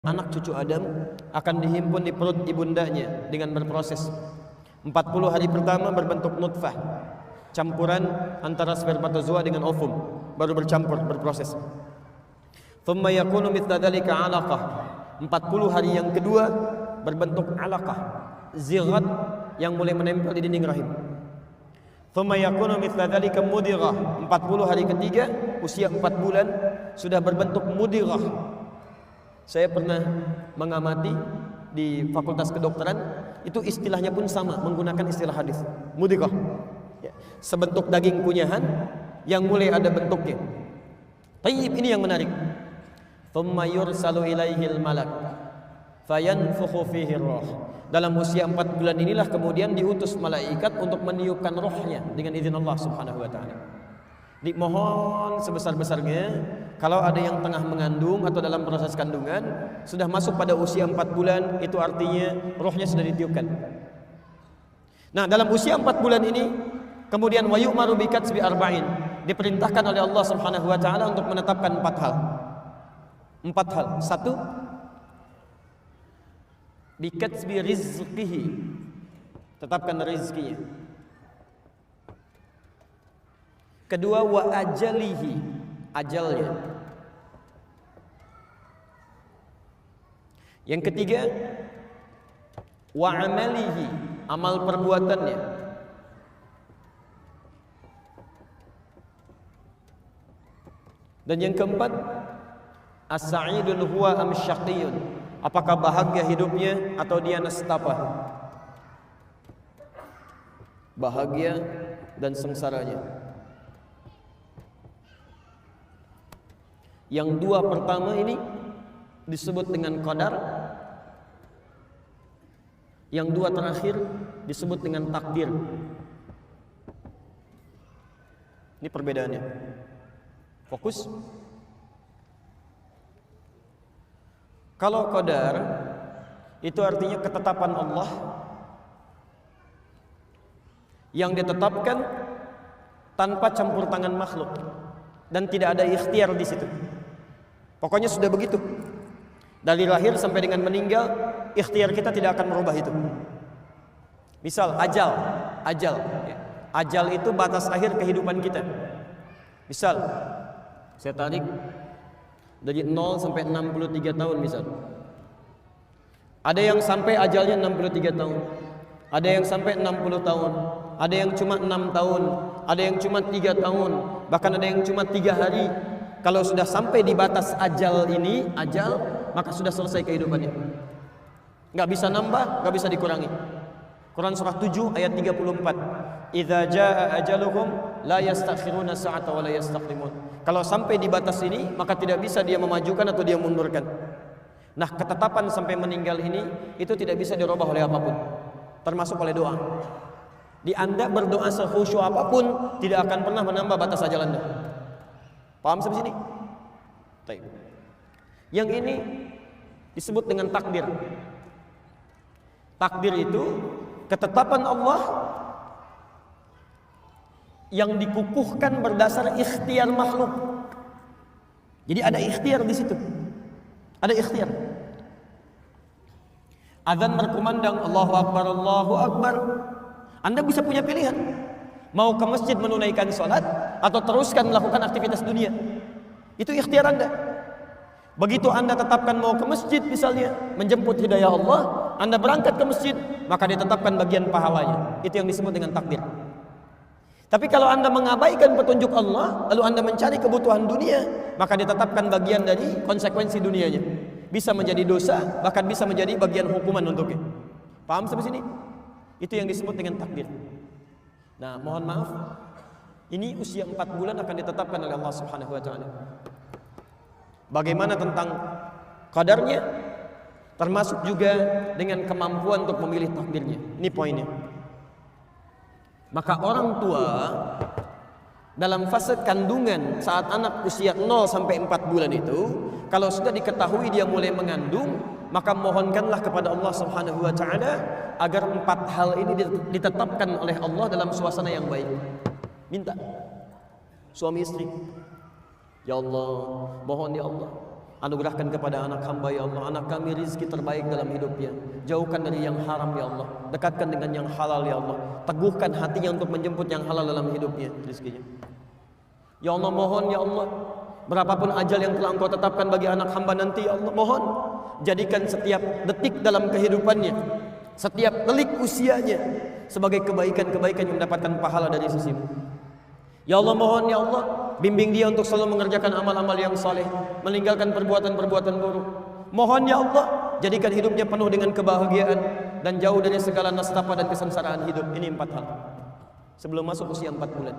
anak cucu Adam akan dihimpun di perut ibundanya dengan berproses. 40 hari pertama berbentuk nutfah, campuran antara spermatozoa dengan ovum, baru bercampur, berproses. Thumma yakunu mithla dzalika 'alaqah. 40 hari yang kedua berbentuk 'alaqah, zighat yang mulai menempel di dinding rahim. Thumma yakunu mithla dzalika mudighah. 40 hari ketiga, usia 4 bulan sudah berbentuk mudighah. Saya pernah mengamati di Fakultas Kedokteran, itu istilahnya pun sama, menggunakan istilah hadis, mudighah. Ya, sebentuk daging kunyahan yang mulai ada bentuknya. Tayyib, ini yang menarik. Thumma yursalu ilaihil malak fayanfukhu fihi roh. Dalam usia 4 bulan inilah kemudian diutus malaikat untuk meniupkan rohnya dengan izin Allah Subhanahu wa taala. Dimohon sebesar-besarnya kalau ada yang tengah mengandung atau dalam proses kandungan sudah masuk pada usia 4 bulan, itu artinya rohnya sudah ditiupkan. Nah, dalam usia 4 bulan ini kemudian wa yu'maru bi katsbi arba'in, diperintahkan oleh Allah Subhanahu wa taala untuk menetapkan 4 hal. 4 hal. 1, bi katsbi rizqihi, tetapkan rezekinya. Kedua, wa ajalihi, ajalnya. Yang ketiga, wa amalihi, amal perbuatannya. Dan yang keempat, as-sa'idun huwa am syaqiyun, apakah bahagia hidupnya atau dia nestapa, bahagia dan sengsaranya. Yang dua pertama ini disebut dengan qadar, yang dua terakhir disebut dengan takdir. Ini perbedaannya. Fokus. Kalau qadar itu artinya ketetapan Allah yang ditetapkan tanpa campur tangan makhluk dan tidak ada ikhtiar di situ. Pokoknya sudah begitu. Dari lahir sampai dengan meninggal, ikhtiar kita tidak akan merubah itu. Misal ajal. Ajal itu batas akhir kehidupan kita. Misal saya tarik dari 0 sampai 63 tahun misal. Ada yang sampai ajalnya 63 tahun. Ada yang sampai 60 tahun. Ada yang cuma 6 tahun. Ada yang cuma 3 tahun. Bahkan ada yang cuma 3 hari. Kalau sudah sampai di batas ajal ini, maka sudah selesai kehidupannya. Nggak bisa nambah, nggak bisa dikurangi. Quran surah 7 ayat 34. Idza jaa ajaluhum la yastakhiruna sa'ata wa la yastaqdimun. Kalau sampai di batas ini, maka tidak bisa dia memajukan atau dia mundurkan. Nah, ketetapan sampai meninggal ini itu tidak bisa dirubah oleh apapun, termasuk oleh doa. Di Anda berdoa sekhusyuk apapun tidak akan pernah menambah batas ajal Anda. Paham sampai sini? Baik. Yang ini disebut dengan takdir. Takdir itu ketetapan Allah yang dikukuhkan berdasar ikhtiar makhluk. Jadi ada ikhtiar di situ. Ada ikhtiar. Azan berkumandang, Allahu Akbar, Allahu Akbar. Anda bisa punya pilihan. Mau ke masjid menunaikan sholat atau teruskan melakukan aktivitas dunia. Itu ikhtiar Anda. Begitu Anda tetapkan mau ke masjid misalnya, menjemput hidayah Allah, Anda berangkat ke masjid, maka ditetapkan bagian pahalanya. Itu yang disebut dengan takdir. Tapi kalau Anda mengabaikan petunjuk Allah, lalu Anda mencari kebutuhan dunia, maka ditetapkan bagian dari konsekuensi dunianya. Bisa menjadi dosa, bahkan bisa menjadi bagian hukuman untuknya. Paham sampai sini? Itu yang disebut dengan takdir. Nah, mohon maaf, ini usia 4 bulan akan ditetapkan oleh Allah Subhanahu wa taala. Bagaimana tentang qadarnya? Termasuk juga dengan kemampuan untuk memilih takdirnya. Ini poinnya. Maka orang tua dalam fase kandungan saat anak usia 0 sampai 4 bulan itu, kalau sudah diketahui dia mulai mengandung, maka mohonkanlah kepada Allah Subhanahu wa taala agar 4 hal ini ditetapkan oleh Allah dalam suasana yang baik. Minta suami istri, ya Allah, mohon ya Allah, Anugerahkan kepada anak hamba ya Allah, anak kami rizki terbaik dalam hidupnya. Jauhkan dari yang haram ya Allah, dekatkan dengan yang halal ya Allah. Teguhkan hatinya untuk menjemput yang halal dalam hidupnya, rizkinya. Ya Allah, mohon ya Allah, berapapun ajal yang telah Engkau tetapkan bagi anak hamba nanti ya Allah, mohon jadikan setiap detik dalam kehidupannya, setiap delik usianya sebagai kebaikan-kebaikan yang mendapatkan pahala dari sisi-Mu. Ya Allah, mohon ya Allah, bimbing dia untuk selalu mengerjakan amal-amal yang saleh, meninggalkan perbuatan-perbuatan buruk. Mohon ya Allah, jadikan hidupnya penuh dengan kebahagiaan dan jauh dari segala nestapa dan kesengsaraan hidup. Ini 4 hal sebelum masuk usia 4 bulan.